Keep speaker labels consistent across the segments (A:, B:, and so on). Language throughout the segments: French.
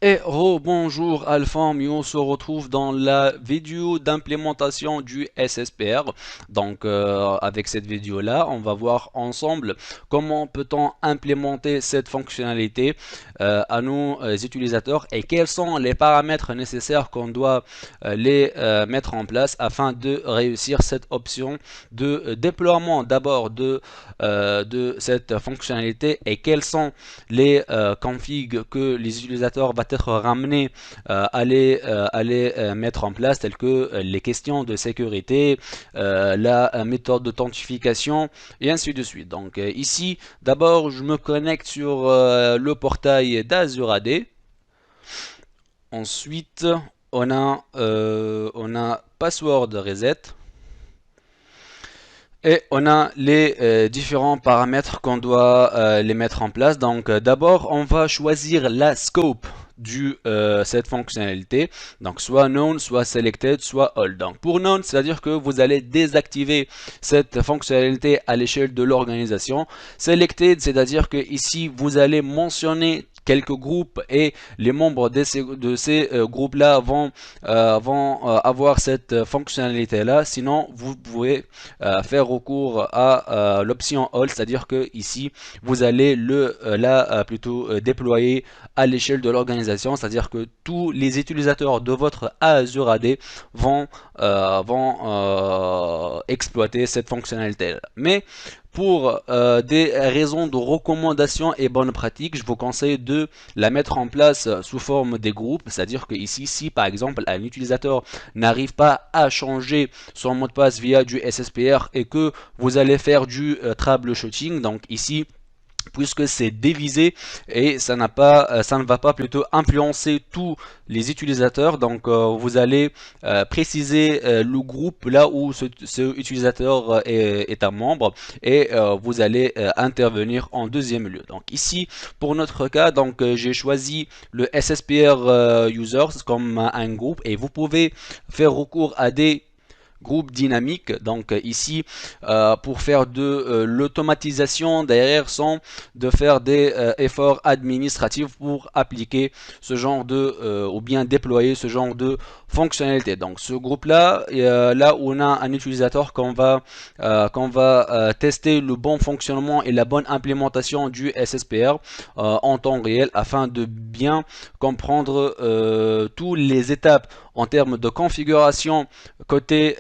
A: Et bonjour Alpham, on se retrouve dans la vidéo d'implémentation du SSPR. Donc avec cette vidéo là, on va voir ensemble comment peut-on implémenter cette fonctionnalité à nos utilisateurs et quels sont les paramètres nécessaires qu'on doit les mettre en place afin de réussir cette option de déploiement d'abord de cette fonctionnalité et quels sont les configs que les utilisateurs vont être ramenés à les mettre en place, telles que les questions de sécurité, la méthode d'authentification et ainsi de suite. Donc ici, d'abord, je me connecte sur le portail d'Azure AD. Ensuite, on a password reset. Et on a les différents paramètres qu'on doit les mettre en place. Donc d'abord, on va choisir la scope cette fonctionnalité. Donc soit known, soit selected, soit all. Donc pour known, c'est-à-dire que vous allez désactiver cette fonctionnalité à l'échelle de l'organisation. Selected, c'est-à-dire que ici, vous allez mentionner quelques groupes et les membres de ces groupes-là vont avoir cette fonctionnalité-là. Sinon, vous pouvez faire recours à l'option All, c'est-à-dire que ici, vous allez plutôt déployer à l'échelle de l'organisation, c'est-à-dire que tous les utilisateurs de votre Azure AD vont exploiter cette fonctionnalité. Mais pour des raisons de recommandation et bonnes pratiques, je vous conseille de la mettre en place sous forme des groupes, c'est-à-dire que ici, si par exemple un utilisateur n'arrive pas à changer son mot de passe via du SSPR et que vous allez faire du troubleshooting, donc ici puisque c'est dévisé et ça ne va pas plutôt influencer tous les utilisateurs. Donc vous allez préciser le groupe là où ce utilisateur est un membre et vous allez intervenir en deuxième lieu. Donc ici pour notre cas, donc j'ai choisi le SSPR users comme un groupe et vous pouvez faire recours à des groupe dynamique. Donc ici, pour faire de l'automatisation derrière sans de faire des efforts administratifs pour appliquer ce genre ou bien déployer ce genre de fonctionnalité. Donc ce groupe-là, là où on a un utilisateur qu'on va tester le bon fonctionnement et la bonne implémentation du SSPR en temps réel afin de bien comprendre toutes les étapes en termes de configuration côté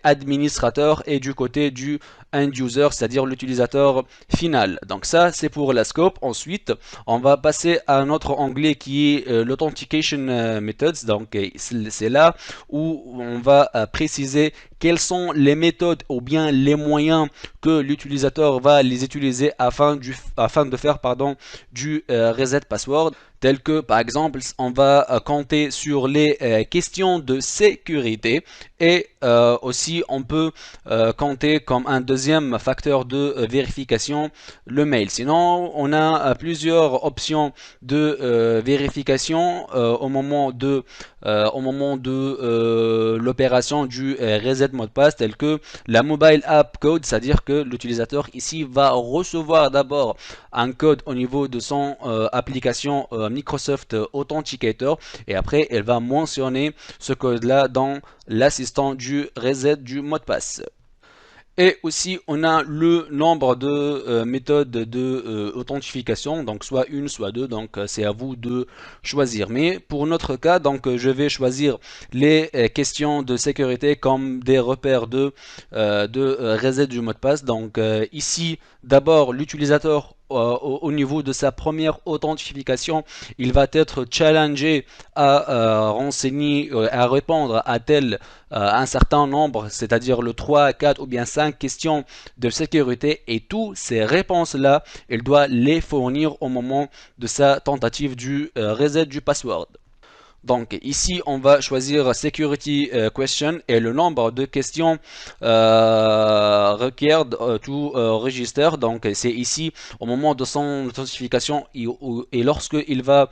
A: administrateur et du côté du end user, c'est-à-dire l'utilisateur final. Donc ça, c'est pour la scope. Ensuite, on va passer à un autre onglet qui est l'authentication methods. Donc c'est là où on va préciser quelles sont les méthodes ou bien les moyens que l'utilisateur va les utiliser afin de faire du reset password, tel que par exemple on va compter sur les questions de sécurité et aussi on peut compter comme un deuxième facteur de vérification le mail. Sinon on a plusieurs options de vérification au moment de l'opération du reset mot de passe, tel que la mobile app code, c'est-à-dire que l'utilisateur ici va recevoir d'abord un code au niveau de son application Microsoft Authenticator et après elle va mentionner ce code là dans l'assistant du reset du mot de passe. Et aussi, on a le nombre de méthodes de authentification, donc soit une, soit deux, donc c'est à vous de choisir. Mais pour notre cas, donc je vais choisir les questions de sécurité comme des repères de reset du mot de passe. Donc ici, d'abord, l'utilisateur au niveau de sa première authentification, il va être challengé à renseigner, à répondre à un certain nombre, c'est-à-dire le 3, 4 ou bien 5 questions de sécurité et toutes ces réponses-là, il doit les fournir au moment de sa tentative du reset du password. Donc ici, on va choisir Security Question et le nombre de questions requiert to register. Donc c'est ici au moment de son authentification et lorsque il va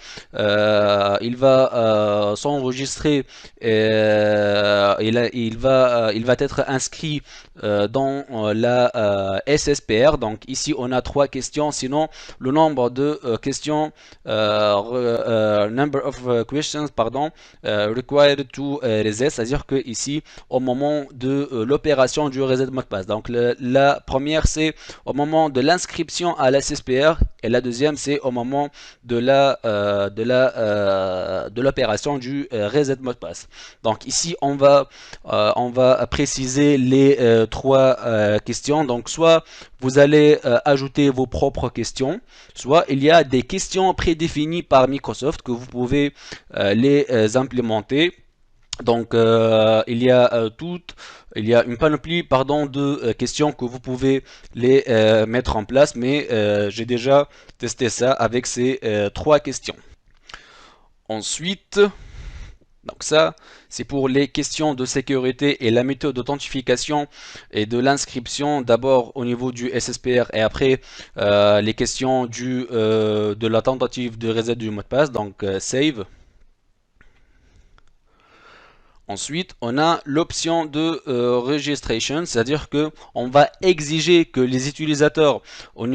A: s'enregistrer, il va être inscrit dans la SSPR. Donc ici, on a trois questions. Sinon, le nombre de questions, number of questions, pardon, required to reset, c'est-à-dire que ici, au moment de l'opération du reset mot de passe. Donc la première, c'est au moment de l'inscription à la SSPR et la deuxième, c'est au moment de l'opération du reset mot de passe. Donc ici, on va préciser les trois questions. Donc soit vous allez ajouter vos propres questions, soit il y a des questions prédéfinies par Microsoft que vous pouvez les implémenter. Donc il y a une panoplie, pardon, de questions que vous pouvez les mettre en place, mais j'ai déjà testé ça avec ces trois questions. Ensuite, donc ça, c'est pour les questions de sécurité et la méthode d'authentification et de l'inscription, d'abord au niveau du SSPR et après les questions de la tentative de reset du mot de passe, donc save. Ensuite, on a l'option de registration, c'est-à-dire que on va exiger que les utilisateurs au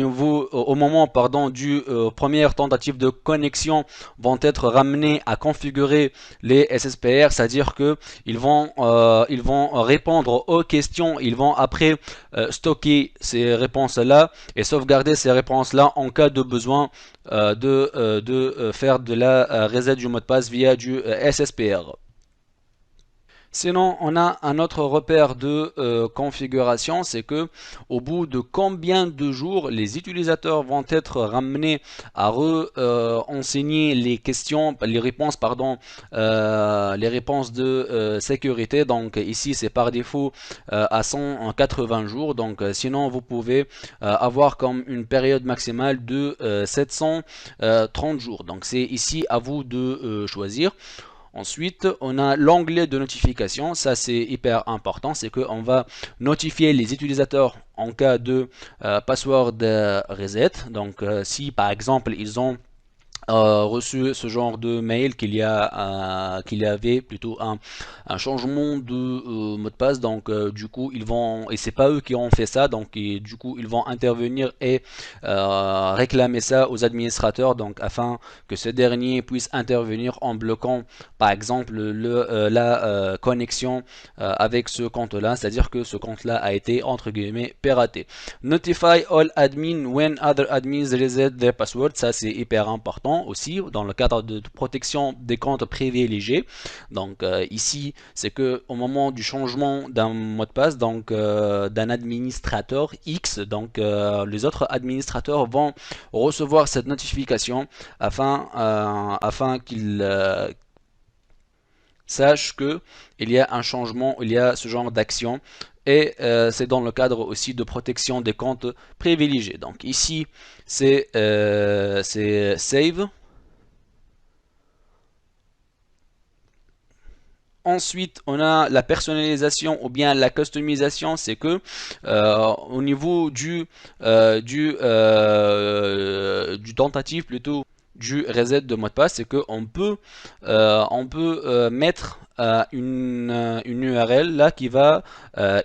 A: moment pardon, du première tentative de connexion vont être ramenés à configurer les SSPR, c'est-à-dire que ils vont répondre aux questions, ils vont après stocker ces réponses-là et sauvegarder ces réponses-là en cas de besoin de faire de la reset du mot de passe via du SSPR. Sinon, on a un autre repère de configuration, c'est que au bout de combien de jours les utilisateurs vont être ramenés à enseigner les questions, les réponses, pardon, les réponses de sécurité. Donc ici, c'est par défaut à 180 jours. Donc sinon, vous pouvez avoir comme une période maximale de 730 jours. Donc c'est ici à vous de choisir. Ensuite, on a l'onglet de notification. Ça, c'est hyper important. C'est qu'on va notifier les utilisateurs en cas de password reset. Donc, si par exemple, ils ont reçu ce genre de mail qu'il y avait plutôt un changement de mot de passe. Donc du coup ils vont, et c'est pas eux qui ont fait ça, donc du coup ils vont intervenir et réclamer ça aux administrateurs, donc afin que ces derniers puissent intervenir en bloquant par exemple la connexion avec ce compte là, c'est à dire que ce compte là a été entre guillemets piraté. Notify all admin when other admins reset their password. Ça c'est hyper important aussi dans le cadre de protection des comptes privilégiés. Donc ici c'est que au moment du changement d'un mot de passe, donc d'un administrateur X, donc les autres administrateurs vont recevoir cette notification afin qu'ils sachent que il y a un changement, il y a ce genre d'action. Et c'est dans le cadre aussi de protection des comptes privilégiés. Donc ici c'est save. Ensuite, on a la personnalisation ou bien la customisation, c'est que au niveau du tentative plutôt du reset de mot de passe, c'est qu'on peut, mettre une URL là qui va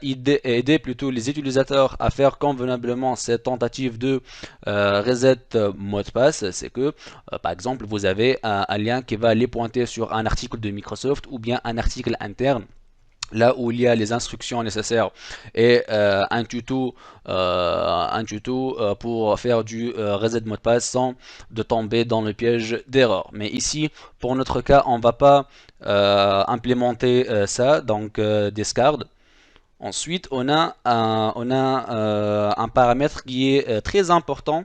A: aider plutôt les utilisateurs à faire convenablement cette tentative de reset mot de passe. C'est que par exemple vous avez un lien qui va les pointer sur un article de Microsoft ou bien un article interne, là où il y a les instructions nécessaires et un tuto pour faire du reset mot de passe sans de tomber dans le piège d'erreur. Mais ici, pour notre cas, on va pas implémenter ça, donc discard. Ensuite, on a un paramètre qui est très important,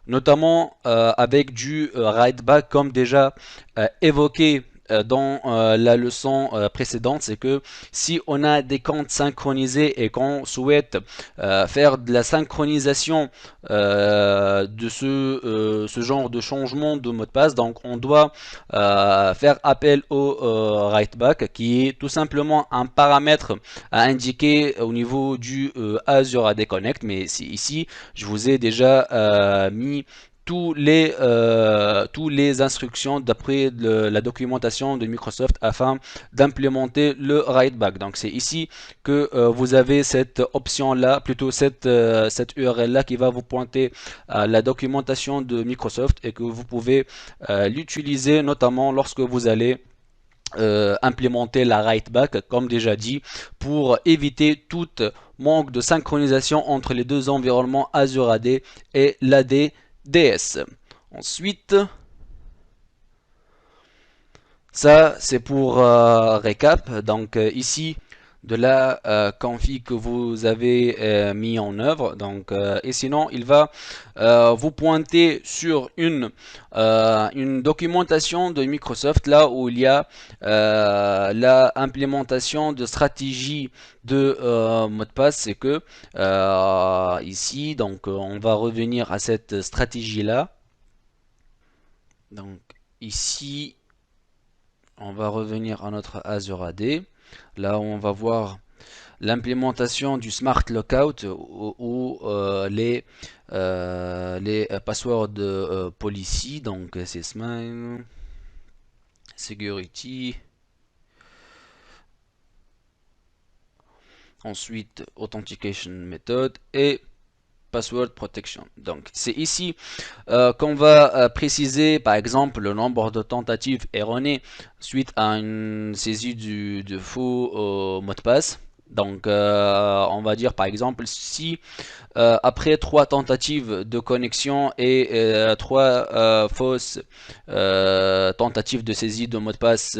A: notamment avec du write back comme déjà évoqué dans la leçon précédente, c'est que si on a des comptes synchronisés et qu'on souhaite faire de la synchronisation de ce genre de changement de mot de passe, donc on doit faire appel au writeback, qui est tout simplement un paramètre à indiquer au niveau du Azure AD Connect. Mais ici je vous ai déjà mis tous les instructions d'après la documentation de Microsoft afin d'implémenter le writeback. Donc c'est ici que vous avez cette option là, plutôt cette URL là, qui va vous pointer à la documentation de Microsoft et que vous pouvez l'utiliser notamment lorsque vous allez implémenter la writeback, comme déjà dit, pour éviter toute manque de synchronisation entre les deux environnements Azure AD et l'AD DS. Ensuite, ça c'est pour récap. Donc ici, de la config que vous avez mis en œuvre. Donc, et sinon, il va vous pointer sur une documentation de Microsoft, là où il y a la implémentation de stratégie de mot de passe. C'est que ici, donc on va revenir à cette stratégie là. Donc ici, on va revenir à notre Azure AD. Là où on va voir l'implémentation du Smart Lockout ou les passwords policy. Donc c'est Smile Security. Ensuite Authentication Method et Password Protection. Donc c'est ici qu'on va préciser par exemple le nombre de tentatives erronées suite à une saisie de faux mot de passe. Donc on va dire par exemple si après 3 tentatives de connexion et 3 fausses tentatives de saisie de mot de passe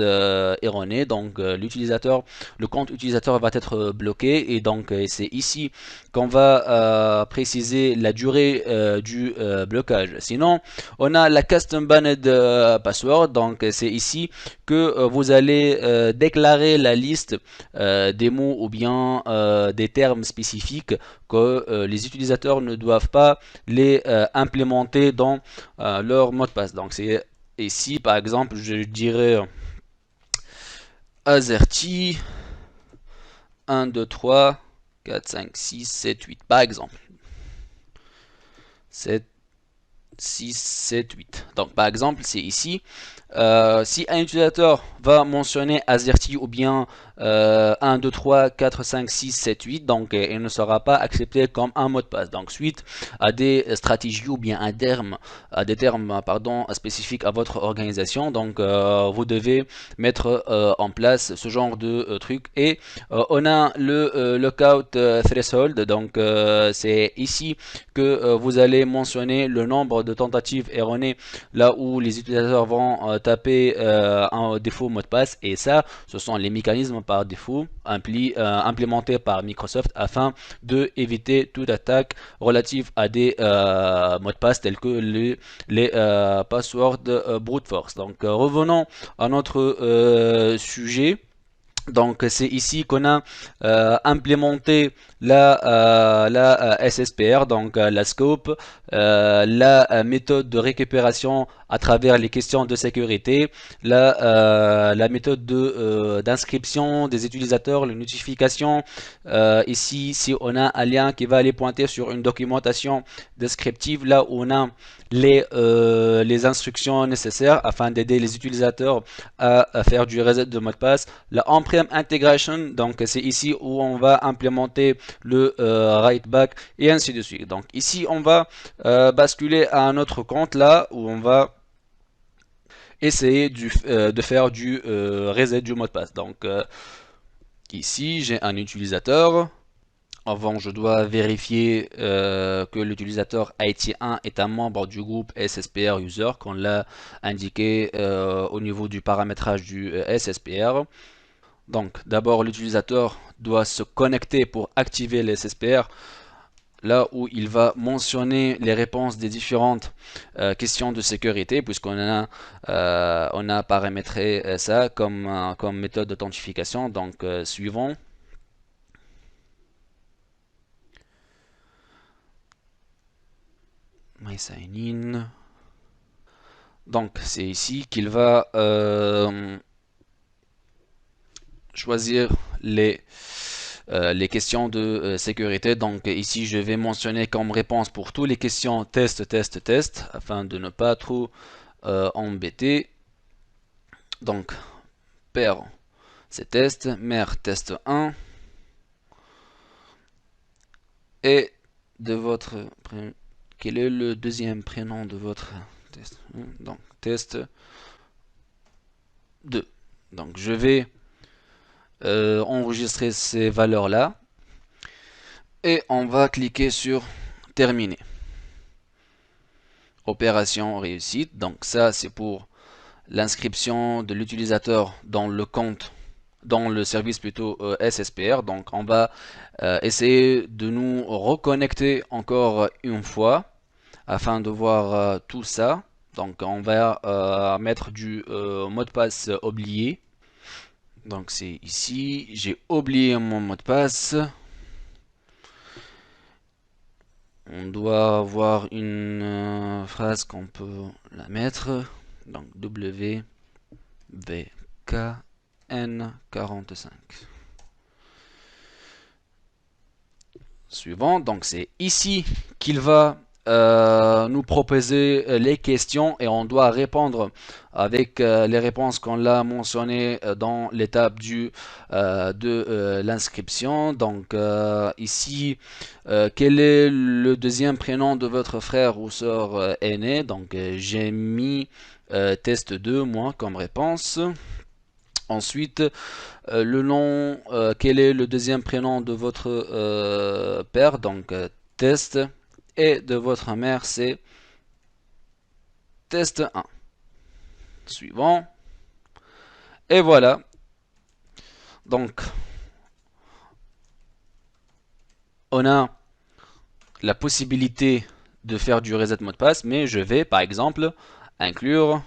A: erroné, donc le compte utilisateur va être bloqué, et donc c'est ici qu'on va préciser la durée du blocage. Sinon, on a la custom banned password, donc c'est ici que vous allez déclarer la liste des mots ou bien des termes spécifiques que les utilisateurs ne doivent pas les implémenter dans leur mot de passe. Donc c'est ici par exemple je dirais AZERTY 1, 2, 3, 4, 5, 6, 7, 8 par exemple. 7, 6, 7, 8. Donc par exemple c'est ici. Si un utilisateur va mentionner AZERTY ou bien 1, 2, 3, 4, 5, 6, 7, 8, donc il ne sera pas accepté comme un mot de passe. Donc suite à des stratégies ou bien à des termes pardon, spécifiques à votre organisation, donc vous devez mettre en place ce genre de truc. Et on a le lockout threshold, donc c'est ici que vous allez mentionner le nombre de tentatives erronées là où les utilisateurs vont taper un défaut mot de passe, et ça ce sont les mécanismes par défaut implémentés par Microsoft afin de éviter toute attaque relative à des mots de passe tels que les passwords brute force. Donc revenons à notre sujet. Donc c'est ici qu'on a implémenté la SSPR, donc la scope, la méthode de récupération à travers les questions de sécurité, la méthode d'inscription des utilisateurs, les notifications. Ici, si on a un lien qui va aller pointer sur une documentation descriptive, là où on a les instructions nécessaires afin d'aider les utilisateurs à faire du reset de mot de passe. La on-prem integration, donc c'est ici où on va implémenter le writeback et ainsi de suite. Donc ici on va basculer à un autre compte là où on va essayer de faire du reset du mot de passe. Donc ici j'ai un utilisateur. Avant, je dois vérifier que l'utilisateur IT1 est un membre du groupe SSPR User, qu'on l'a indiqué au niveau du paramétrage du SSPR. Donc, d'abord, l'utilisateur doit se connecter pour activer le SSPR. là où il va mentionner les réponses des différentes questions de sécurité, puisqu'on a, on a paramétré ça comme méthode d'authentification. Donc, suivant. My sign in. Donc, c'est ici qu'il va choisir les questions de sécurité. Donc ici, je vais mentionner comme réponse pour toutes les questions test, test, test, afin de ne pas trop embêter. Donc, père, c'est test, mère, test 1, et de votre prénom, quel est le deuxième prénom de votre test? Donc, test 2. Donc, je vais enregistrer ces valeurs-là, et on va cliquer sur terminer. Opération réussite. Donc ça, c'est pour l'inscription de l'utilisateur dans le compte, dans le service plutôt SSPR. Donc on va essayer de nous reconnecter encore une fois afin de voir tout ça. Donc on va mettre du mot de passe oublié. Donc c'est ici, j'ai oublié mon mot de passe. On doit avoir une phrase qu'on peut la mettre. Donc WVKN45. Suivant, donc c'est ici qu'il va nous proposer les questions et on doit répondre avec les réponses qu'on l'a mentionnées dans l'étape de l'inscription. Donc ici, quel est le deuxième prénom de votre frère ou sœur aîné? Donc j'ai mis test 2 moi comme réponse. Ensuite, le nom, quel est le deuxième prénom de votre père? Donc test. Et de votre mère, c'est test 1. Suivant. Et voilà. Donc, on a la possibilité de faire du reset mot de passe, mais je vais par exemple inclure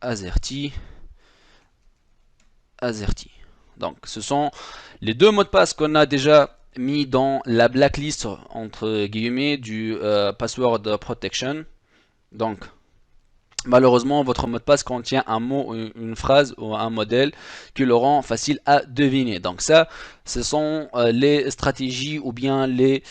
A: AZERTY. Donc, ce sont les deux mots de passe qu'on a déjà mis dans la blacklist entre guillemets du password protection. Donc, malheureusement, votre mot de passe contient un mot, une phrase ou un modèle qui le rend facile à deviner. Donc ça, ce sont les stratégies ou bien les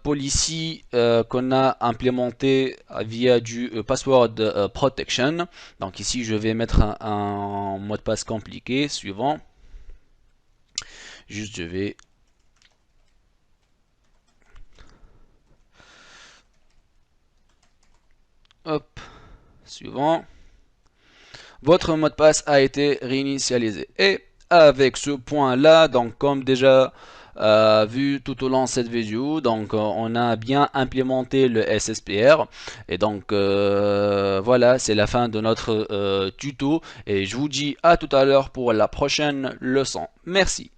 A: policies qu'on a implémentées via du password protection. Donc ici, je vais mettre un mot de passe compliqué. Suivant. Juste, je vais... Hop. Suivant. Votre mot de passe a été réinitialisé. Et avec ce point là, donc comme déjà vu tout au long de cette vidéo, donc on a bien implémenté le SSPR. Et donc voilà, c'est la fin de notre tuto et je vous dis à tout à l'heure pour la prochaine leçon. Merci.